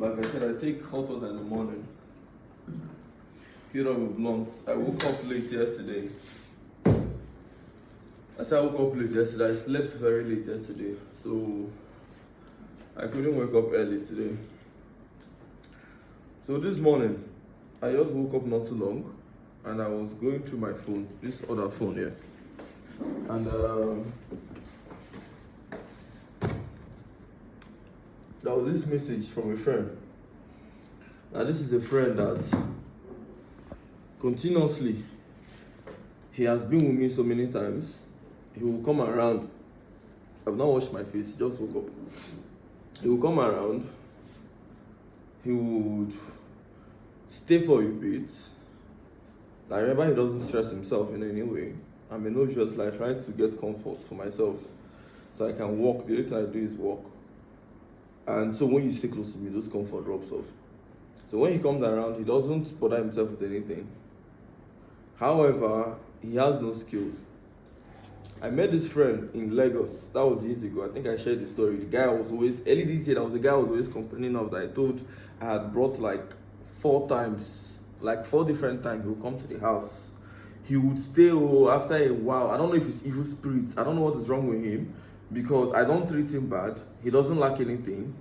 Like I said, I take hot water in the morning. Hit up with blunt. I woke up late yesterday. I said I woke up late yesterday. I slept very late yesterday, so I couldn't wake up early today. So this morning, I just woke up not too long, and I was going through my phone, this other phone here, and there was this message from a friend. Now this is a friend that continuously, he has been with me so many times. He will come around. I've not washed my face, he just woke up. He will come around, he would stay for a bit. I remember he doesn't stress himself in any way. I'm in no just like trying to get comfort for myself so I can walk. The only thing I do is walk. And so when you stay close to me, those comfort drops off. So when he comes around, he doesn't bother himself with anything. However, he has no skills. I met this friend in Lagos. That was years ago. I think I shared the story. The guy was always, early this year, that was the guy I was always complaining of that I told I had brought like 4 times, like 4 different times. He would come to the house. He would stay after a while. I don't know if it's evil spirits. I don't know what is wrong with him because I don't treat him bad. He doesn't lack anything.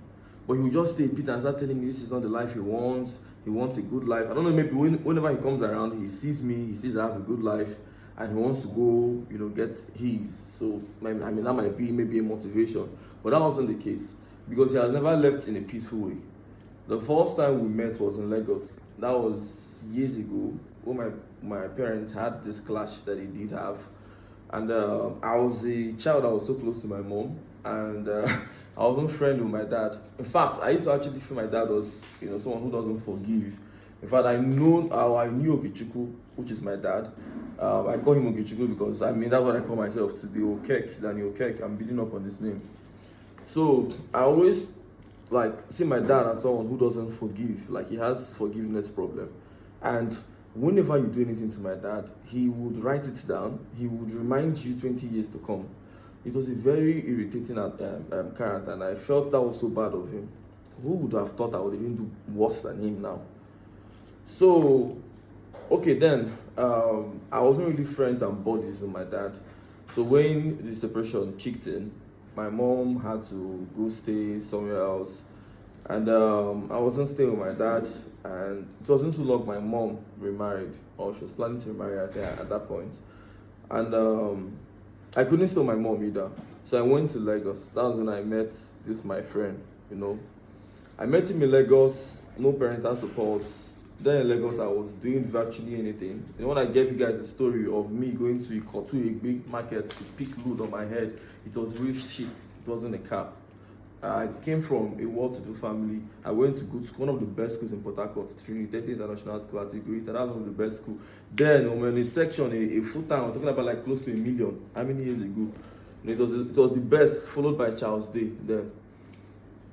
But he would just stay a bit and start telling me this is not the life he wants. He wants a good life. I don't know, maybe whenever he comes around, he sees me, he sees I have a good life, and he wants to go, get his. So, I mean, that might be maybe a motivation. But that wasn't the case because he has never left in a peaceful way. The first time we met was in Lagos. That was years ago when my parents had this clash that they did have. And I was a child that was so close to my mom, and I wasn't friendly with my dad. In fact, I used to actually feel my dad was, someone who doesn't forgive. In fact, I knew Okechukwu, which is my dad. I call him Okechukwu because that's what I call myself, to be dannyokec. I'm building up on this name. So I always see my dad as someone who doesn't forgive. Like, he has forgiveness problem. And whenever you do anything to my dad, he would write it down. He would remind you 20 years to come. It was a very irritating character, and I felt that was so bad of him. Who would have thought I would even do worse than him now? So, okay, then I wasn't really friends and buddies with my dad. So when the separation kicked in, my mom had to go stay somewhere else, and I wasn't staying with my dad. And it wasn't too long my mom remarried, or she was planning to remarry at that point, and I couldn't stay with my mom either. So I went to Lagos. That was when I met my friend. I met him in Lagos, no parental support. Then in Lagos, I was doing virtually anything. When I gave you guys a story of me going to a big market to pick load on my head, it was real shit. It wasn't a car. I came from a well-to-do family. I went to good school, one of the best schools in Port Harcourt, Trinity International School at Igorita. That was one of the best schools. Then, when a section, a full-time, I'm talking about like close to 1 million. How many years ago? It was the best, followed by Charles Day. Then,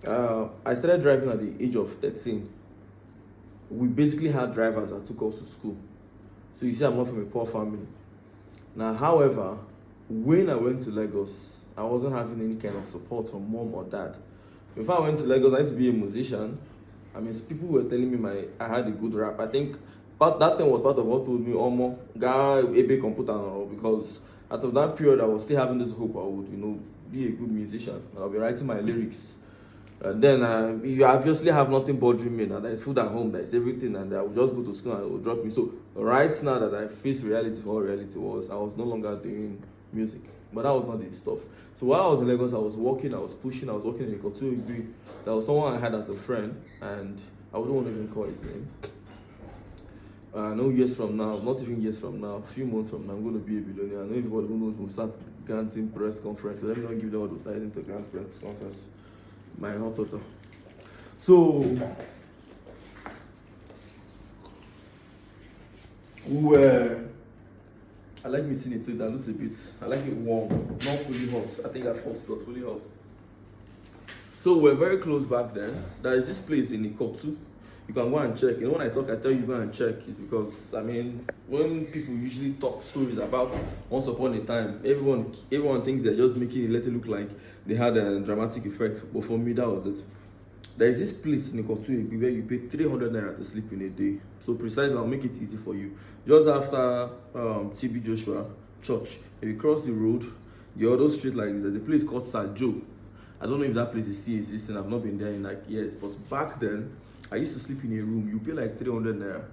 I started driving at the age of 13. We basically had drivers that took us to school. So you see, I'm not from a poor family. Now, however, when I went to Lagos, I wasn't having any kind of support from mom or dad. Before I went to Lagos, I used to be a musician. People were telling me I had a good rap. I think that thing was part of what told me, guy, ebe computer now, because out of that period, I was still having this hope I would, be a good musician. And I'll be writing my lyrics. And then you obviously have nothing bothering me now. There's food at home, there's everything, and I would just go to school and it would drop me. So right now that I face reality for what reality was, I was no longer doing music. But that was not the stuff. So while I was in Lagos, I was working, I was pushing, I was working in a cultural degree. There was someone I had as a friend, and I wouldn't want to even call his name. No years from now, not even years from now, a few months from now, I'm going to be a billionaire. I know everybody who knows will start granting press conference. So let me not give them what was starting to grant press conference. My hot water. So, I like mixing it so it dilutes a bit. I like it warm, not fully hot. I think at first it was fully hot. So we're very close back then. There is this place in Ikotu. You can go and check. When I tell you go and check, it's because when people usually talk stories about once upon a time, everyone thinks they're just making it, let it look like they had a dramatic effect. But for me, that was it. There is this place in Ikotu where you pay 300 naira to sleep in a day. So precisely, I'll make it easy for you. Just after TB Joshua Church, if you cross the road, the other street like this, there's a place called Sir Joe. I don't know if that place is still existing. I've not been there in like years. But back then, I used to sleep in a room. You pay like 300 naira.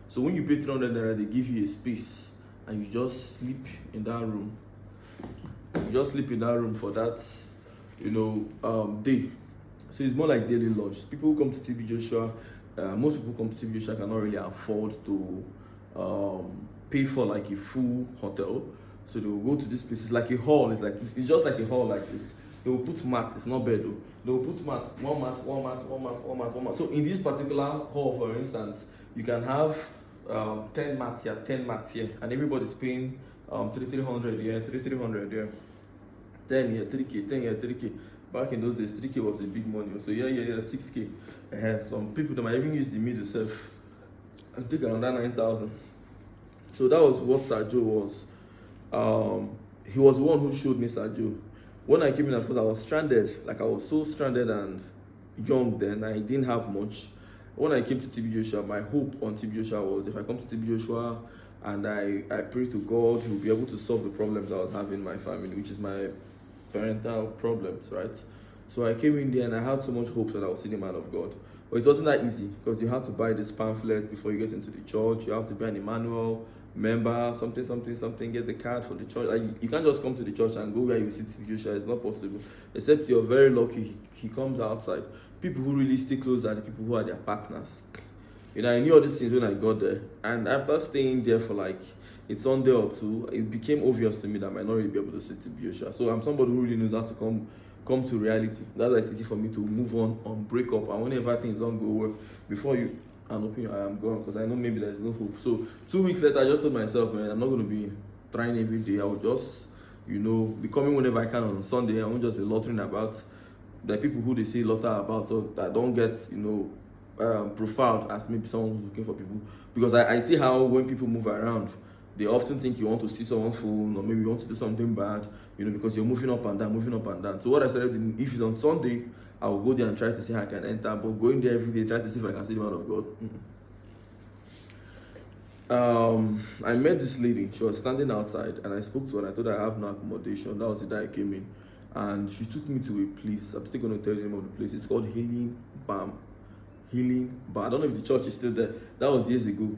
So when you pay 300 naira, they give you a space and you just sleep in that room. You just sleep in that room for that, day. So it's more like daily lodge. People who come to TB Joshua, most people who come to TB Joshua cannot really afford to pay for like a full hotel. So they will go to this place. It's like a hall. It's just like a hall like this. They will put mats. It's not bed though. They will put mats. One mat. So in this particular hall, for instance, you can have 10 mats here, 10 mats here, and everybody's paying 300 here, 300 here, 10 here, 3k, 10 here, 3k. Back in those days, 3k was a big money. So yeah, 6k. Some people that might even use the middle self and take around that 9,000. So that was what Sir Joe was. He was the one who showed me Sir Joe. When I came in at first, I was stranded. Like I was so stranded and young then. I didn't have much. When I came to TB Joshua, my hope on TB Joshua was if I come to TB Joshua and I pray to God, He will be able to solve the problems I was having in my family, which is my parental problems, right? So I came in there and I had so much hope that I was seeing the man of God. But it wasn't that easy because you have to buy this pamphlet before you get into the church. You have to be an Emmanuel member, something, get the card for the church. Like, you can't just come to the church and go where you see TB Joshua. It's not possible. Except you're very lucky, he comes outside. People who really stay close are the people who are their partners. I knew all these things when I got there. And after staying there for like a Sunday or two, it became obvious to me that I might not really be able to see TB Joshua. So I'm somebody who really knows how to come to reality. That's why it's easy for me to move on break up. And whenever things don't go well, before you and open your eye, I'm gone because I know maybe there's no hope. So 2 weeks later, I just told myself, man, I'm not going to be trying every day. I will just, be coming whenever I can on Sunday. I won't just be lottering about. There are people who they say lotter about, so that don't get, profiled as maybe someone who's looking for people. Because I see how when people move around, they often think you want to steal someone's phone or maybe you want to do something bad, because you're moving up and down. So what I started doing, if it's on Sunday, I will go there and try to see how I can enter. But going there every day, try to see if I can see the man of God. I met this lady. She was standing outside and I spoke to her and I told her I have no accommodation. That was the day I came in. And she took me to a place. I'm still going to tell you the name of the place. It's called Healing Balm. I don't know if the church is still there. That was years ago.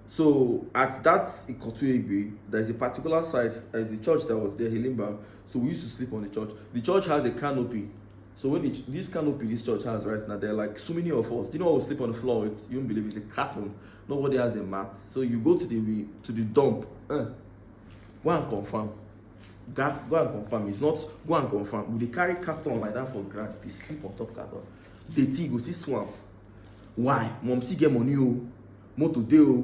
So at that Ikotu Egbe, there's a particular side. There's a church that was there, Healing Balm. So we used to sleep on the church. The church has a canopy. So when this canopy this church has right now, there are like so many of us. Do you know what we sleep on the floor with? You won't believe it's a carton. Nobody has a mat. So you go to the dump. Go and confirm. Go and confirm. It's not go and confirm. They carry carton like that for grant. They sleep on top carton. They go see swamp. Why? Mom see get money moto dey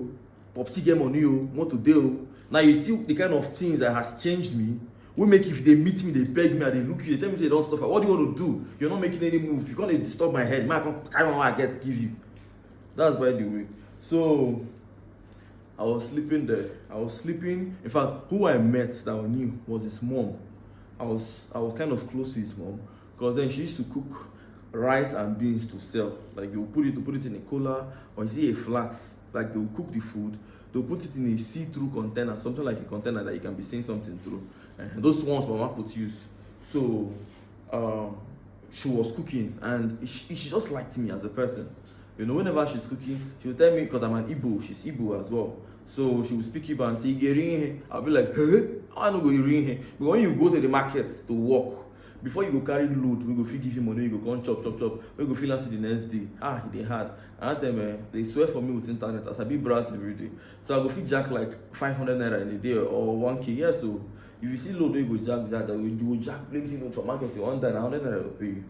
pop see get money moto dey. Now you see the kind of things that has changed me. We make if they meet me, they beg me and they look you, they tell me they don't suffer. What do you want to do? You're not making any move. You're gonna disturb my head. I can't what I get to give you. That's by the way. So I was sleeping there. In fact, who I met that I knew was his mom. I was kind of close to his mom because then she used to cook rice and beans to sell. Like they'll put it in a cooler or is it a flask? Like they'll cook the food, they'll put it in a see-through container, something like a container that you can be seeing something through. And those ones Mama put use. So she was cooking and she just liked me as a person. Whenever she's cooking, she would tell me, because I'm an Igbo, she's Igbo as well. So she would speak Igbo and say, "Ring." I'll be like, "Huh? I don't go ring." But when you go to the market to work, before you go carry load, we go fit give you money, you go come chop. We go feel the next day. They hard. And at them, they swear for me with internet as I be browse every day. So I go fit jack like 500 naira in a day or 1k. Yeah, so if you see load, you go jack, you go jack everything for market one time, 100 naira will pay you.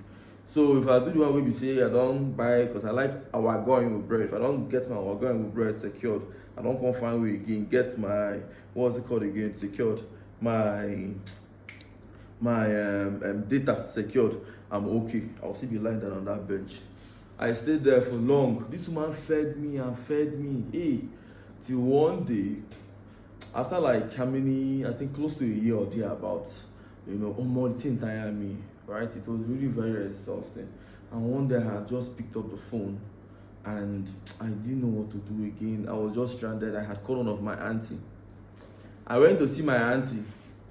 So if I do the one where we say I don't buy because I like our going with bread. If I don't get my our going with bread secured, I don't come find way again, get my what's it called again, secured. My data secured, I'm okay. I'll still be lying down on that bench. I stayed there for long. This woman fed me. Hey, till one day, after like how many, I think close to a year or thereabouts, the thing tired me, right? It was really very exhausting. And one day I had just picked up the phone and I didn't know what to do again. I was just stranded. I had called one of my auntie. I went to see my auntie.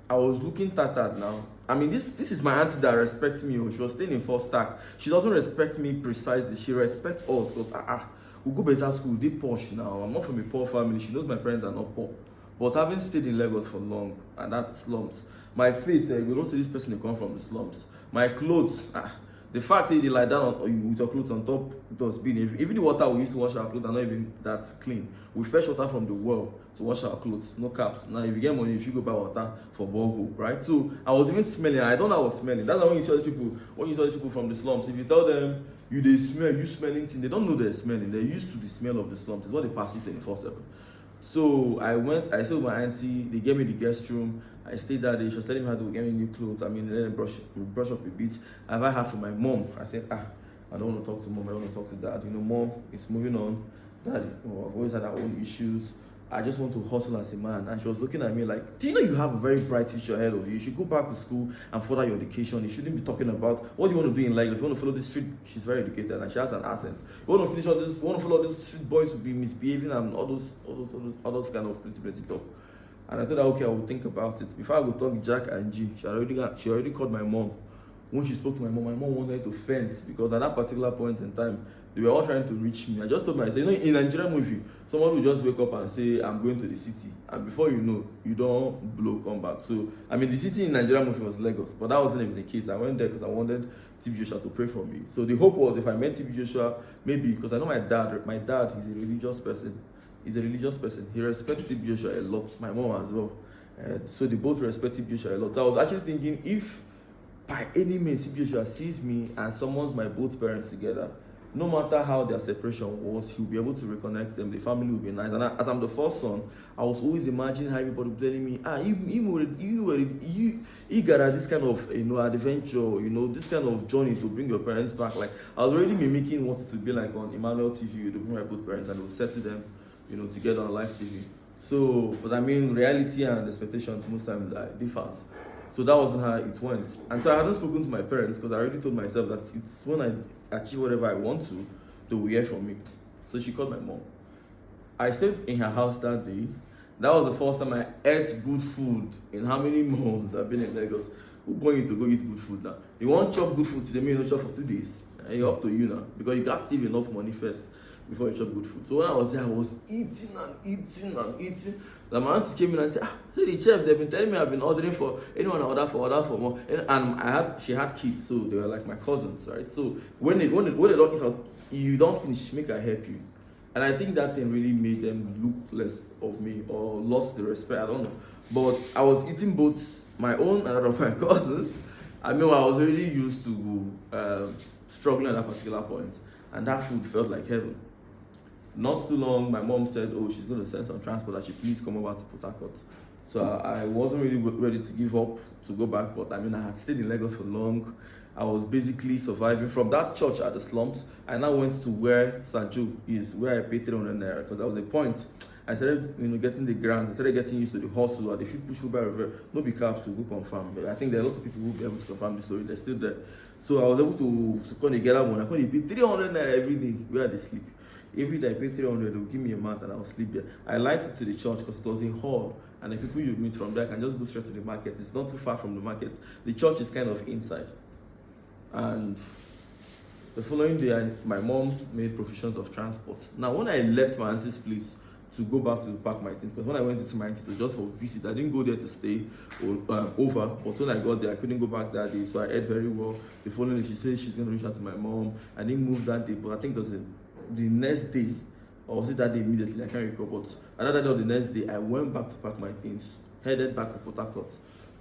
I was looking tattered now. I mean, this is my auntie that respects me. Oh. She was staying in first stack. She doesn't respect me precisely. She respects us because we go better school. They posh now. I'm not from a poor family. She knows my parents are not poor. But having stayed in Lagos for long, and that's slums, my face, you don't see this person they come from the slums. My clothes, the fact that they lie down with your clothes on top dustbin, even the water we used to wash our clothes are not even that clean. We fetch water from the well to wash our clothes, no caps. Now, if you get money, if you go buy water for borehole, right? So I was even smelling. I don't know I was smelling. That's why when you see these people from the slums, if you tell them they smell, you smelling thing, they don't know they're smelling. They're used to the smell of the slums. It's what they pass it 24/7. So I stayed with my auntie, they gave me the guest room. I stayed that day. She was telling me how to get me new clothes. I mean, let them brush up a bit. I've had from my mom. I said, I don't want to talk to mom, I don't want to talk to dad. Mom is moving on. Dad, I've always had our own issues. I just want to hustle as a man. And she was looking at me like, do you know you have a very bright future ahead of you? You should go back to school and further your education. You shouldn't be talking about what do you want to do in life. If you want to follow this street, she's very educated and she has an accent. You want to finish all this, you want to follow these street boys to be misbehaving and all those kind of pretty talk. And I thought, okay, I would think about it. Before I would talk Jack and G, she already called my mom. When she spoke to my mom wanted to faint because at that particular point in time, they were all trying to reach me. I just told myself, in a Nigerian movie, someone will just wake up and say, I'm going to the city. And before you know, you don't come back. So, I mean, the city in Nigerian movie was Lagos, but that wasn't even the case. I went there because I wanted TB Joshua to pray for me. So the hope was if I met TB Joshua, maybe, because I know my dad, he's a religious person. He respects TB Joshua a lot. My mom as well. So they both respect TB Joshua a lot. So I was actually thinking if by any means TB Joshua sees me and summons my both parents together, no matter how their separation was, he'll be able to reconnect them. The family will be nice. And as I'm the first son, I was always imagining how everybody telling me, you got this kind of adventure, this kind of journey to bring your parents back. Like I was already mimicking what it would be like on Emmanuel TV to bring my both parents and they would settle them, together on live TV. So, but I mean, reality and expectations most times differ. So that wasn't how it went. And so I hadn't spoken to my parents because I already told myself that it's when I achieve whatever I want to, they will hear from me. So she called my mom. I stayed in her house that day. That was the first time I ate good food in how many months I've been in Lagos. Who born you to go eat good food now? You want to chop good food today, maybe not chop for 2 days. It's up to you now. Because you got to save enough money first before you chop good food. So when I was there, I was eating. The my auntie came in and said, see the chef, they've been telling me I've been ordering for anyone I order for more. And she had kids, so they were like my cousins, right? So when they don't eat out, you don't finish, make her help you. And I think that thing really made them look less of me or lost the respect, I don't know. But I was eating both my own and that of my cousins. I mean, I was already used to struggling at that particular point. And that food felt like heaven. Not too long, my mom said, she's going to send some transport, that she please come over to Port Harcourt. So I wasn't really ready to give up, to go back, but I mean, I had stayed in Lagos for long. I was basically surviving. From that church at the slums, I now went to where Sanju is, where I paid 300 naira, because there was a point. I started, getting the grants, I started getting used to the hustle, or the few push over river, no be caps to go confirm. But I think there are lots of people who will be able to confirm the story, they're still there. So I was able to come together one. I couldn't pay 300 naira every day where they sleep. Every day I pay 300, they will give me a mat and I'll sleep there. I liked it to the church because it was a hall and the people you meet from there can just go straight to the market. It's not too far from the market. The church is kind of inside. And the following day, my mom made provisions of transport. Now, when I left my auntie's place to go back to pack my things, because when I went into my auntie, it was just for visit. I didn't go there to stay over, but when I got there, I couldn't go back that day, so I ate very well. The following day, she said she's going to reach out to my mom. I didn't move that day, but I think it was the next day, or was it that day immediately? I can't recall, but another day or the next day, I went back to pack my things, headed back to Port Harcourt,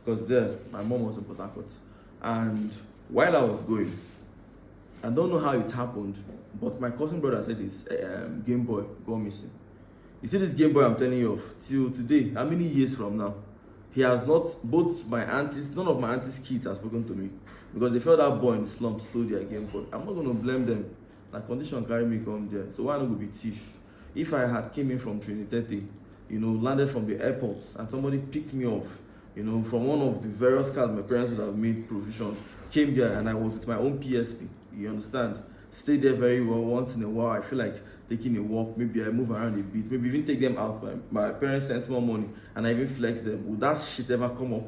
because there, my mom was in Port Harcourt. And while I was going, I don't know how it happened, but my cousin brother said his Game Boy got missing. You see this Game Boy I'm telling you of, till today, how many years from now? He has not, none of my aunties' kids have spoken to me, because they felt that boy in the slum stole their Game Boy. I'm not going to blame them. Like condition carry me come there, so why not go be thief? If I had came in from Trinity, landed from the airport and somebody picked me off, from one of the various cars my parents would have made provision Came there and I was with my own PSP. You understand? Stayed there very well. Once in a while, I feel like taking a walk. Maybe I move around a bit. Maybe even take them out. My parents sent more money and I even flex them. Would that shit ever come up?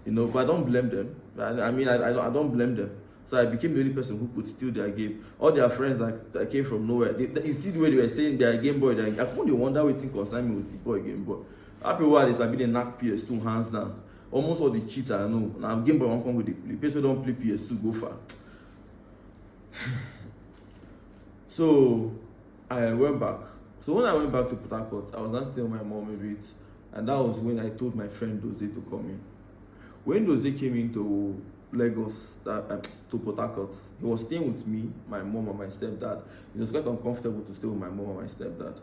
You know, but I don't blame them. I don't blame them. So I became the only person who could steal their game. All their friends that came from nowhere, you see the way they were saying their Game Boy. I couldn't wonder what thing concern me with the boy Game Boy. Happy word is I been a knack PS2 hands down. Almost all the cheats I know. Now Game Boy won't come with the play. People don't play PS2, go far. So I went back. So when I went back to Port Harcourt, I was not staying with my mom a bit. And that was when I told my friend Doze to come in. When Doze came into Lagos, to Port Harcourt, he was staying with me, my mom, and my stepdad. It was quite uncomfortable to stay with my mom and my stepdad.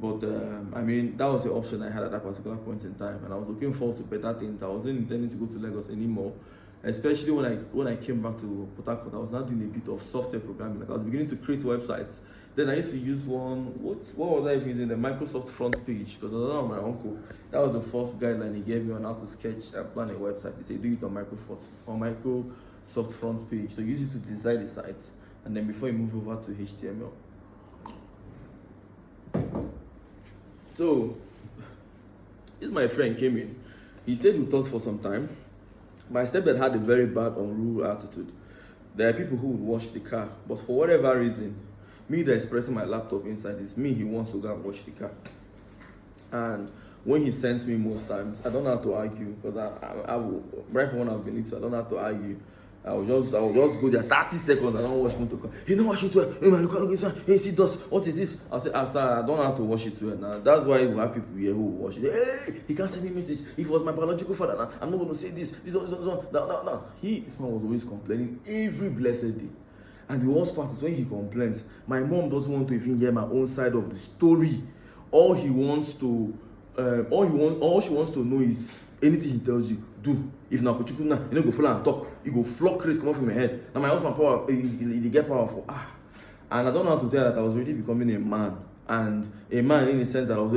But that was the option I had at that particular point in time, and I was looking forward to better things. I wasn't intending to go to Lagos anymore, especially when I came back to Port Harcourt. I was now doing a bit of software programming. Like I was beginning to create websites. Then I used to use one. What was I using? The Microsoft front page, because I was on my uncle. That was the first guideline he gave me on how to sketch and plan a website. He said do it on Microsoft front page. So use it to design the site, and then before you move over to HTML. So this my friend came in. He stayed with us for some time. My stepdad had a very bad unruly attitude. There are people who would wash the car, but for whatever reason, me that's pressing my laptop inside is me. He wants to go and wash the car. And when he sends me most times, I don't have to argue, because I will, right from when I've been little, I don't have to argue. I will just go there 30 seconds. I don't wash motor car. He don't wash it well. Hey man, look at this one. Hey, see dust. What is this? I'll say, sir, I don't have to wash it well now. That's why we have people here who wash it. Hey, he can't send me a message. If it was my biological father, now I'm not going to say this. This. No. This man was always complaining every blessed day. And the worst part is when he complains, my mom doesn't want to even hear my own side of the story. All she wants to know is anything he tells you, do. If na kuchuku na, you no go follow and talk. You go flock race come off in my head. Now my husband power, he get powerful. And I don't know how to tell that I was already becoming a man. And a man in the sense that I was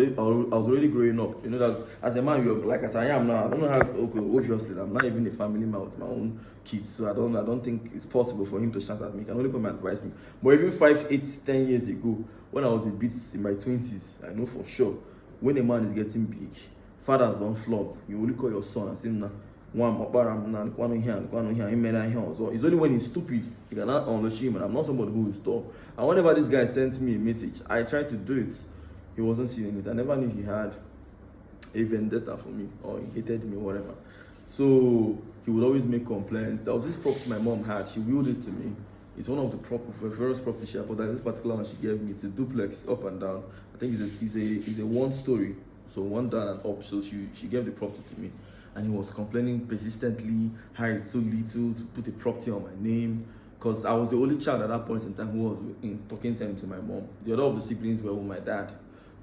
already growing up. You know, that as a man, you're like as I am now. I don't know how. Okay, obviously, I'm not even a family man with my own kids, so I don't think it's possible for him to shout at me. He can only come and advise me. But even 5, 8, 10 years ago, when I was a bit in my 20s, I know for sure when a man is getting big, fathers don't flog. You only call your son and say, nah, it's only when he's stupid you cannot unleash him. And I'm not somebody who is tall. And whenever this guy sends me a message, I try to do it. He wasn't seeing it. I never knew he had a vendetta for me or he hated me or whatever. So he would always make complaints. There was this property my mom had. She willed it to me. It's one of the first property she had, but this particular one she gave me. It's a duplex, it's up and down. I think it's a one story, so one down and up. So she gave the property to me. And he was complaining persistently how it's so little to put a property on my name, because I was the only child at that point in time who was in talking terms to my mom. The other of the siblings were with my dad.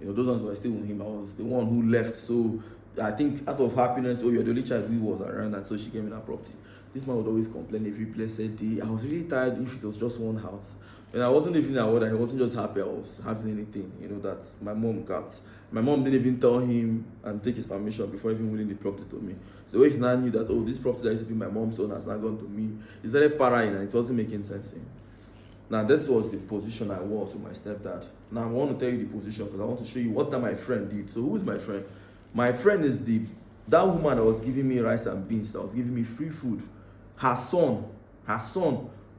You know, those ones were still with him. I was the one who left. So I think out of happiness, you're the only child who was around, and so she gave me that property. This man would always complain every blessed day. I was really tired if it was just one house. And I wasn't living in order. He wasn't just happy I was having anything, you know, that my mom got. My mom didn't even tell him and take his permission before even willing the property to me. So when he now knew that, this property that used to be my mom's own has now gone to me, he started parrying and it wasn't making sense to him. Now, this was the position I was with my stepdad. Now, I want to tell you the position because I want to show you what that my friend did. So, who is my friend? My friend is that woman that was giving me rice and beans, that was giving me free food. Her son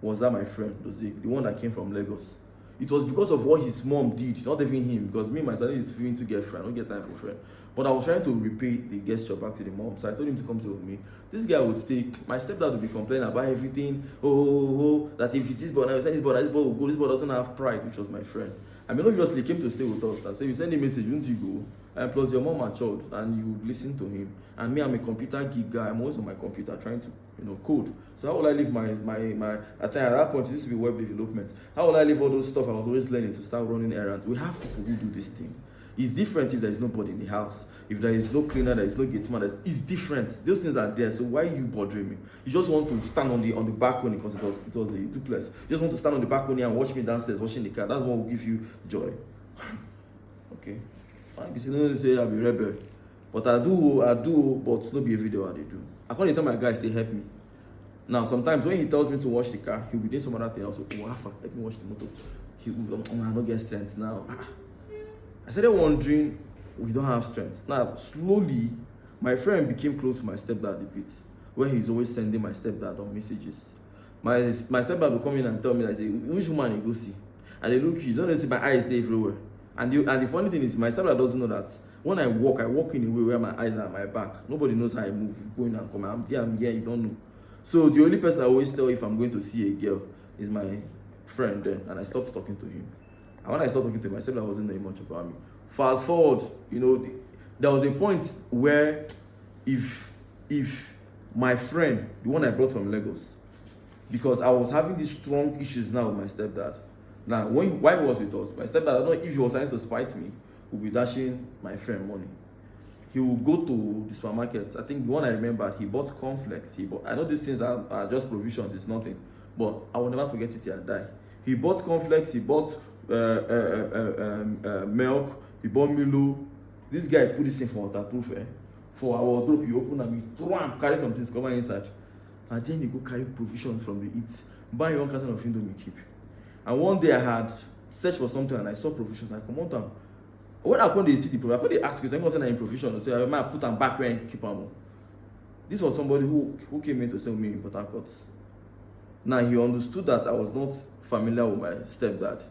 was that my friend, the one that came from Lagos. It was because of what his mom did, not even him, because me myself is feeling to get friend, I don't get time for friend. But I was trying to repay the gesture back to the mom, so I told him to come stay with me. This guy would stay. My stepdad would be complaining about everything. That if it's this boy, this boy will go. This boy doesn't have pride, which was my friend. I mean, obviously, he came to stay with us. And so you send a message, won't you go? And plus, your mom matured, and you listen to him. And me, I'm a computer geek guy. I'm always on my computer trying to, code. So how will I leave my at that point, it used to be web development. How will I leave all those stuff I was always learning to start running errands? We have people who do this thing. It's different if there is nobody in the house. If there is no cleaner, there is no gate man, it's different. Those things are there. So why are you bothering me? You just want to stand on the balcony because it was a duplex. You just want to stand on the balcony and watch me downstairs washing the car. That's what will give you joy. Okay. You say no, say I'll be rebel. But I do, but no be every day what they do. I can't tell my guys say help me. Now, sometimes when he tells me to wash the car, he'll be doing some other thing. Also, oh, Alpha, let me wash the motor. He will, I don't get strength now. I started wondering, we don't have strength. Now, slowly, my friend became close to my stepdad a bit, where he's always sending my stepdad on messages. My stepdad will come in and tell me, I say, which woman you go see? And they look, you don't see my eyes there everywhere. And the funny thing is, my stepdad doesn't know that when I walk in a way where my eyes are at my back. Nobody knows how I move, going and coming. I'm here, you don't know. So the only person I always tell if I'm going to see a girl is my friend then, and I stopped talking to him. And when I stopped talking to him, I said I wasn't knowing much about me. Fast forward, there was a point where if my friend, the one I brought from Lagos, because I was having these strong issues now with my stepdad. Now, while he was with us, my stepdad, I don't know if he was trying to spite me, would be dashing my friend money. He will go to the supermarket. I think the one I remember, he bought cornflakes. I know these things are just provisions, it's nothing. But I will never forget it till I die. He bought cornflakes, he bought milk, he bought Milo. This guy put this in for waterproof. For our wardrobe, he open and he throw and carry some things, cover inside. And then he go carry provisions from the eat. Buy your own carton of Indomie keep. And one day I had searched for something and I saw provisions. I come out. When I come to see the provision, I come to ask you, someone said I'm in provision. So I might put them back where and keep them. This was somebody who came in to sell me in Port Harcourt. Now he understood that I was not familiar with my stepdad.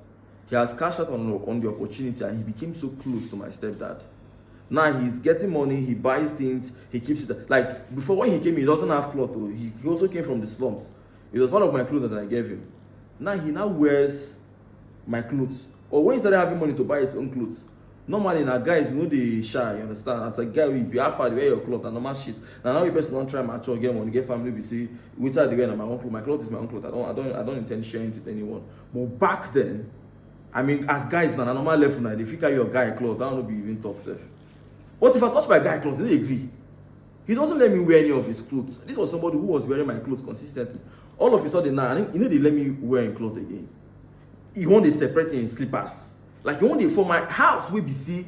He has cashed out on the opportunity and he became so close to my stepdad. Now he's getting money, he buys things, he keeps it. Like before when he came, he doesn't have clothes. He also came from the slums. It was one of my clothes that I gave him. Now he wears my clothes. Or when he started having money to buy his own clothes. Normally, now guys, they shy, you understand? As a guy, we be half wear your clothes and normal shit. Now every person don't try mature, get money, get family, we say, which are the way my own clothes. My clothes is my own clothes. I don't intend sharing it with anyone. But back then, I mean, as guys now, normal level now, they figure your guy clothes, I don't know be even talk safe. What if I touch my guy clothes? They agree. He doesn't let me wear any of his clothes. This was somebody who was wearing my clothes consistently. All of a sudden now, they let me wear his clothes again. He want to separate in slippers. Like you want to for my house we be see,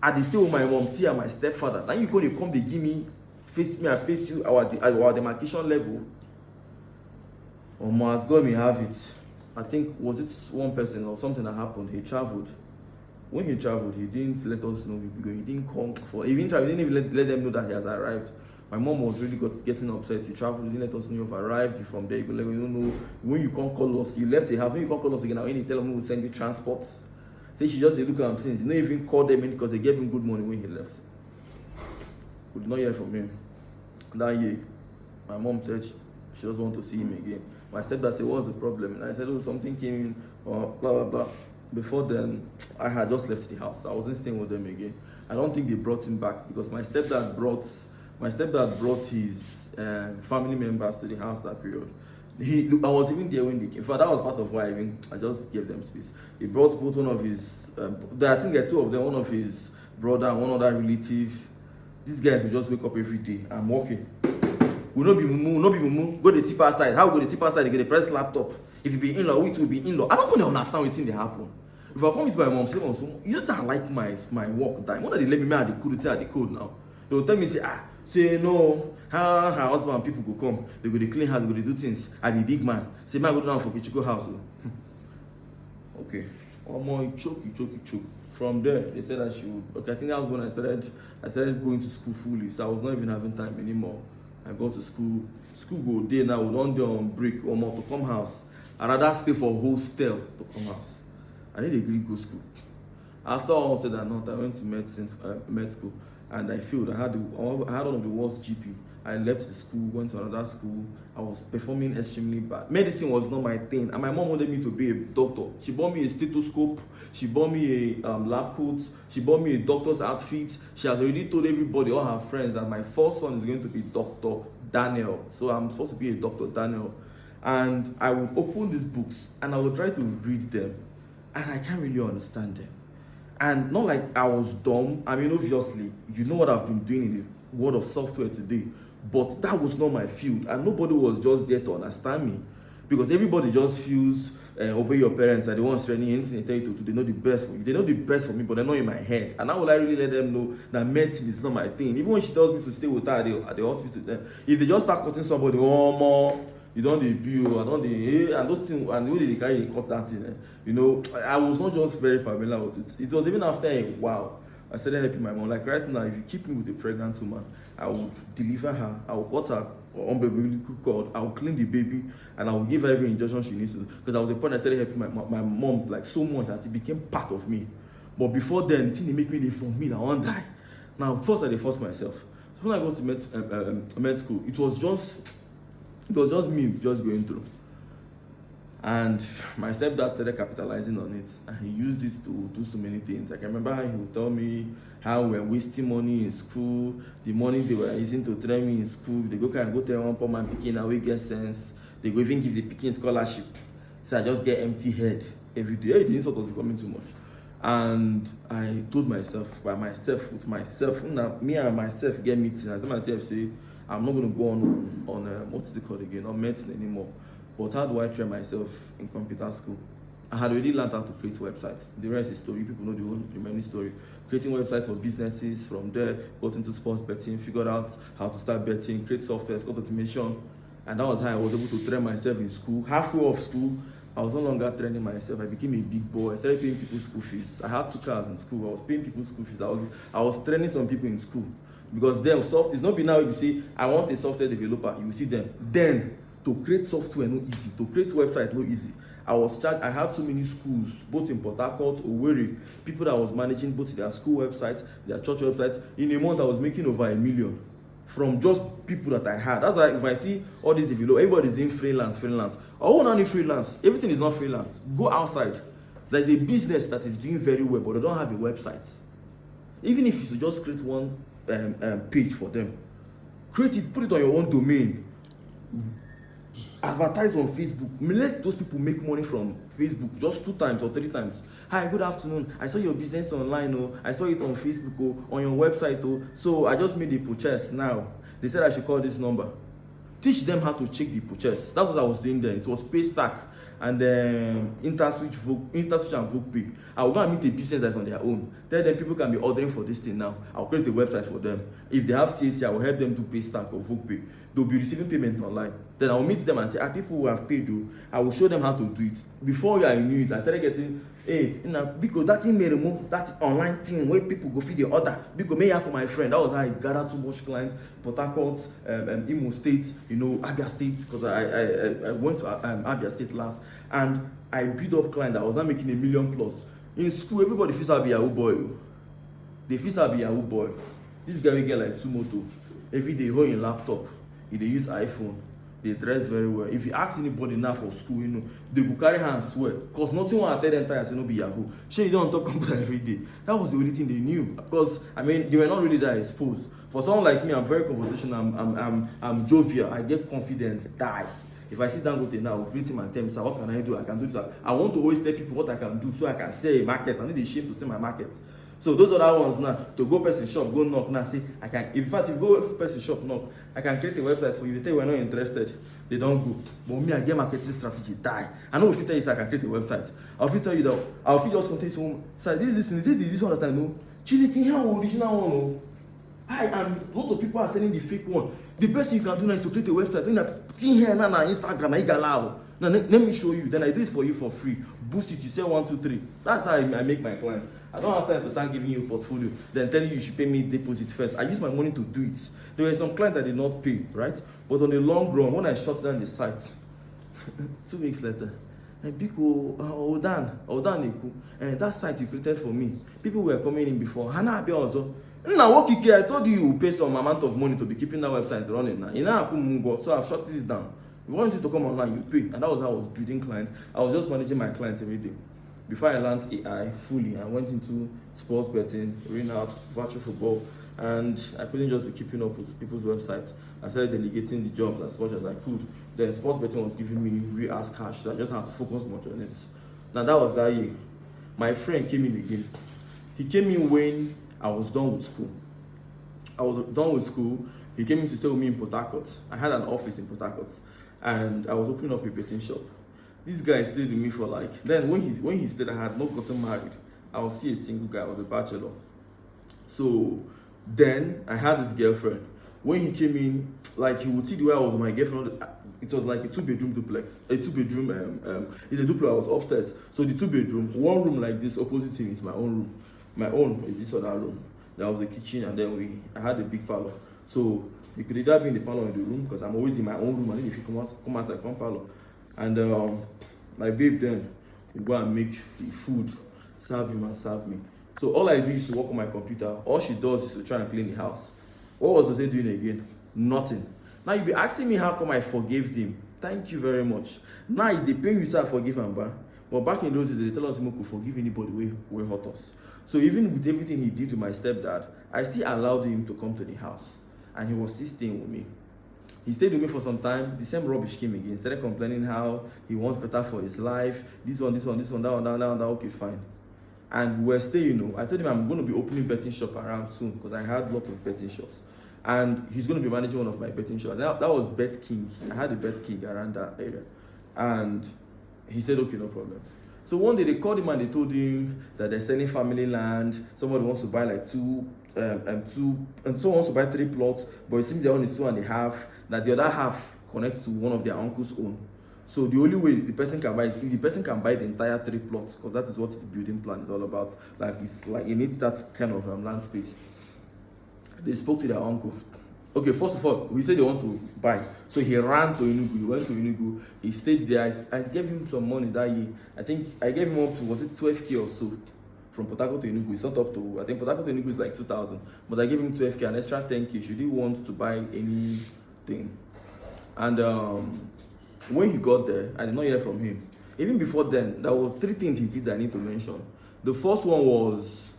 I dey stay with my mom, see and my stepfather. Now you go dey come, they give me face me, I face you, our demarcation level. As God may have it. I think was it one person or something that happened. He traveled. When he traveled, he didn't let us know he didn't come for. He didn't even let them know that he has arrived. My mom was really getting upset. He traveled, he didn't let us know you've arrived. From there, you don't know when you can't call us. You left the house. When you can't call us again, when you tell them we'll send you transport. Say she just look at him since. He didn't even call them in because they gave him good money when he left. We did not hear from him. That year, my mom said she doesn't want to see him again. My stepdad said, what's the problem? And I said, something came in, or blah, blah, blah. Before then, I had just left the house. I wasn't staying with them again. I don't think they brought him back because my stepdad brought his family members to the house that period. I was even there when they came. That was part of why I just gave them space. He brought both one of his, I think there are two of them, one of his brother and one other relative. These guys will just wake up every day. I'm walking. We no be mumu. Go to sleep outside. How we go to sleep outside? They get a press laptop. If you be in-law, we too be in-law. I don't really understand what thing they happen. If I come to my mom, say, you just like my work time. Why don't they let me at the code now? They will tell me, say no, her husband and people go come. They go to clean house, they go to do things. I be big man. Say, man, go down for Kichiko house. Okay. Or more, you choke. From there, they said I should. Okay, I think that was when I started going to school fully. So I was not even having time anymore. I go to school. School go day now. We don't do on break or more to come house. I rather stay for hostel to come house. I need a great go school. After all said and not, I went to med school. And I failed. I had one of the worst GP. I left the school, went to another school. I was performing extremely bad. Medicine was not my thing. And my mom wanted me to be a doctor. She bought me a stethoscope. She bought me a lab coat. She bought me a doctor's outfit. She has already told everybody, all her friends, that my first son is going to be Dr. Daniel. So I'm supposed to be a Dr. Daniel. And I would open these books and I would try to read them. And I can't really understand them. And not like I was dumb. I mean, obviously, you know what I've been doing in the world of software today. But that was not my field. And nobody was just there to understand me. Because everybody just feels, obey your parents, and they want training, anything they tell you to do, they know the best for you. They know the best for me, but they're not in my head. And how will I really let them know that medicine is not my thing? Even when she tells me to stay with her at the hospital, if they just start cutting somebody, oh, more, you don't the bill, I don't the and those things, and the way they carry the cut that thing. You know, I was not just very familiar with it. It was even after a while I started helping my mom. Like right now, if you keep me with a pregnant woman, I will deliver her, I will cut her umbilical cord, I will clean the baby, and I will give her every injection she needs to. Because I was a point I started helping my mom like so much that it became part of me. But before then, the thing they make me for me that I won't die. Now, first I forced myself. So when I got to med school, it was just me just going through. And my stepdad started capitalizing on it, and he used it to do so many things. I can remember how he would tell me how we were wasting money in school, the money they were using to train me in school. They go tell one poor man picking away get sense. They go even give the picking scholarship. So I just get empty head every day. The insult was becoming too much. And I told myself, me and myself get meeting. I told myself, say, I'm not going to go on what is it called again, on medicine anymore. But how do I train myself in computer school? I had already learned how to create websites. The rest is story. People know the whole remaining story. Creating websites for businesses. From there, got into sports betting, figured out how to start betting, create software, got automation. And that was how I was able to train myself in school. Halfway of school, I was no longer training myself. I became a big boy. I started paying people school fees. I had 2 cars in school. I was paying people school fees. I was training some people in school. Because them it's not be now you say, I want a software developer. You will see them. Then, to create software no easy. To create website no easy. I had too many schools, both in Port Harcourt, Owerri, people that was managing both their school websites, their church websites. In a month, I was making over $1 million from just people that I had. That's why if I see all these developers, everybody's doing freelance. Oh, not only freelance. Everything is not freelance. Go outside. There's a business that is doing very well, but they don't have a website. Even if you should just create one page for them, create it, put it on your own domain. Advertise on Facebook. Let those people make money from Facebook just 2 times or 3 times. Hi, good afternoon. I saw your business online. Oh, I saw it on Facebook. Oh, on your website. Oh, so I just made the purchase now. They said I should call this number. Teach them how to check the purchase. That's what I was doing then. It was Paystack and InterSwitch and VoguePay. I will go and meet a business that's on their own. Tell them people can be ordering for this thing now. I'll create a website for them. If they have CAC, I will help them do Paystack or VoguePay. They'll be receiving payment online. Then I will meet them and say, people who have paid you, I will show them how to do it. Before I knew it, I started getting, because that thing may remove that online thing where people go feed the order. Because me for my friend, that was how I gathered too much clients. Port Harcourt, Imo State, Abia State, because I went to Abia State last, and I built up clients that was not making $1 million+. In school, everybody feels I be a boy. They feel I be a boy. This guy will get like 2 motor every day, hold in laptop. They use iPhone. They dress very well. If you ask anybody now for school, they go carry hand and swear. Because nothing will tell them say no be Yahoo. Sure, you don't talk computer every day. That was the only thing they knew. Because they were not really that exposed. For someone like me, I'm very confrontational. I'm jovial. I get confidence. Die. If I sit down with now, I'll greet him and tell him, sir, what can I do? I can do this. I want to always tell people what I can do so I can sell a market. I need a shame to sell my market. So those other ones now, to go person shop, go knock now, say, I can, in fact, if you go person shop, knock, I can create a website for you. They tell you we're not interested, they don't go. But me, I get marketing strategy, die. I know if you tell you, sir, I can create a website. I'll tell you that, I'll just contain some, sir, this one that I know. Chile, can you have an original one? No? And a lot of people are selling the fake one. The best thing you can do now is to create a website. Doing that thing here now on Instagram, I allow. Now let me show you. Then I do it for you for free. Boost it. You sell 1, 2, 3. That's how I make my client. I don't have time to start giving you a portfolio. Then telling you should pay me deposit first. I use my money to do it. There were some clients that did not pay, right? But on the long run, when I shut down the site, 2 weeks later, and Biko, Odan, and that site you created for me, people were coming in before. Hana Abia also. Now, what I told you will pay some amount of money to be keeping that website running now. So I've shut this down. If you want you to come online, you pay. And that was how I was building clients. I was just managing my clients every day. Before I learned AI fully, I went into sports betting, arena, virtual football, and I couldn't just be keeping up with people's websites. I started delegating the jobs as much as I could. Then sports betting was giving me real ass cash, so I just had to focus much on it. Now that was that year. My friend came in again. He came in when I was done with school. He came in to stay with me in Port Harcourt. I had an office in Port Harcourt, and I was opening up a betting shop. This guy stayed with me for then when he stayed, I had not gotten married. I was still a single guy. I was a bachelor. So then I had this girlfriend. when he came in, like he would see the way I was with my girlfriend. It was like a 2-bedroom duplex, a 2-bedroom. It's a duplex. I was upstairs, so the 2-bedroom, one room like this opposite him is my own room. My own is this other room. There was the kitchen, and then I had a big parlor. So you could either be in the parlor or in the room, because I'm always in my own room, and then if you come outside, come parlor. And my babe then will go and make the food, serve him and serve me. So all I do is to work on my computer. All she does is to try and clean the house. What was Jose doing again? Nothing. Now you be asking me how come I forgave him. Thank you very much. Now they pay you say I forgive him, but back in those days they tell us we could forgive anybody who hurt us. So even with everything he did to my stepdad, I still allowed him to come to the house, and he was still staying with me. He stayed with me for some time. The same rubbish came again. Started complaining how he wants better for his life. This one, that one. Okay, fine. And we're staying, I told him I'm going to be opening betting shop around soon, because I had lots of betting shops. And he's going to be managing one of my betting shops. That was Bet King. I had a Bet King around that area. And he said, okay, no problem. So one day they called him and they told him that they're selling family land. Somebody wants to buy like two, and someone wants to buy 3 plots, but it seems their own is 2.5. That the other half connects to one of their uncle's own. So the only way the person can buy is if the person can buy the entire 3 plots, because that is what the building plan is all about. Like it's like it needs that kind of land space. They spoke to their uncle. Okay, first of all, we said they want to buy. So he ran to Enugu. He went to Enugu. He stayed there. I gave him some money that year. I think I gave him up to, was it 12K or so? From Port Harcourt to Enugu. It's not up to, I think Port Harcourt to Enugu is like 2,000. But I gave him 12K, an extra 10K. Should he want to buy anything? And when he got there, I did not hear from him. Even before then, there were 3 things he did that I need to mention. The first one was